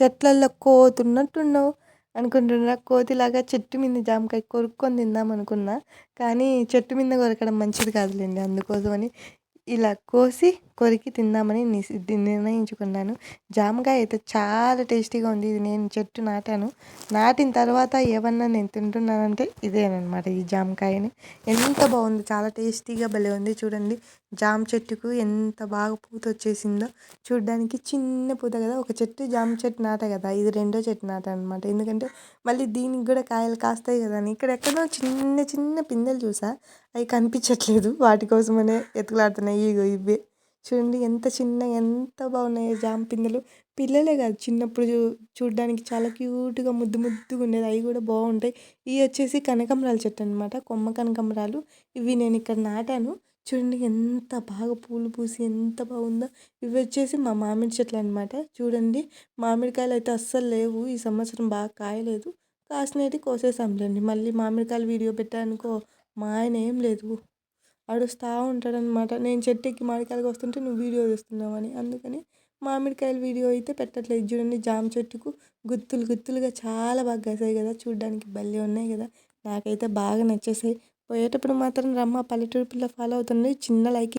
చెట్లల్లో కోతున్నట్టున్నావు అనుకుంటున్నా. కోతిలాగా చెట్టు మీద జామకాయ కొరుక్కొని తిందాం అనుకున్నా. కానీ చెట్టు మీద కొరకడం మంచిది కాదులేండి. అందుకోసమని ఇలా కోసి కొరికి తిందామని నిర్ణయించుకున్నాను. జామకాయ అయితే చాలా టేస్టీగా ఉంది. ఇది నేను చెట్టు నాటాను. నాటిన తర్వాత ఏమన్నా నేను తింటున్నానంటే ఇదేనమాట, ఈ జామకాయని. ఎంత బాగుంది, చాలా టేస్టీగా భలే ఉంది. చూడండి, జామ చెట్టుకు ఎంత బాగా పూత వచ్చేసిందో. చూడ్డానికి చిన్న పూత కదా. ఒక చెట్టు జామ చెట్టు నాట కదా, ఇది రెండో చెట్టు నాట అనమాట. ఎందుకంటే మళ్ళీ దీనికి కూడా కాయలు కాస్తాయి కదా అని. ఇక్కడ ఎక్కడో చిన్న చిన్న పిందెలు చూసా, అవి కనిపించట్లేదు. వాటి కోసమనే ఎతుకులాడుతున్నాయి. ఇగో ఇవే చూడండి, ఎంత చిన్న ఎంత బాగున్నాయి జామ పిందెలు. పిల్లలే కాదు, చిన్నప్పుడు చూడడానికి చాలా క్యూట్గా ముద్దు ముద్దుగా ఉండేది. అవి కూడా బాగుంటాయి. ఇవి వచ్చేసి కనకంబరాల చెట్టు అనమాట, కొమ్మ కనకంబరాలు. ఇవి నేను ఇక్కడ నాటాను. చూడండి ఎంత బాగా పూలు పూసి ఎంత బాగుందో. ఇవి వచ్చేసి మా మామిడి చెట్లు అనమాట. చూడండి, మామిడికాయలు అయితే అస్సలు లేవు ఈ సంవత్సరం, బాగా కాయలేదు. కాసినవి కోసేసాంలేండి. మళ్ళీ మామిడికాయలు వీడియో పెట్టానుకో, మా ఆయన ఏం లేదు అడుస్తూ ఉంటాడనమాట. నేను చెట్టుకి మామిడికాయలు వస్తుంటే నువ్వు వీడియో తీస్తున్నావని. అందుకని మామిడికాయలు వీడియో అయితే పెట్టట్లేదు. చూడండి, జామ చెట్టుకు గుత్తులు గుత్తులుగా చాలా బాగా కాసాయి కదా. చూడడానికి భలే ఉన్నాయి కదా. నాకైతే బాగా నచ్చేసాయి. పోయేటప్పుడు మాత్రం రమ్మ పల్లెటూరు పిల్ల ఫాలో అవుతుంది. చిన్న లైక్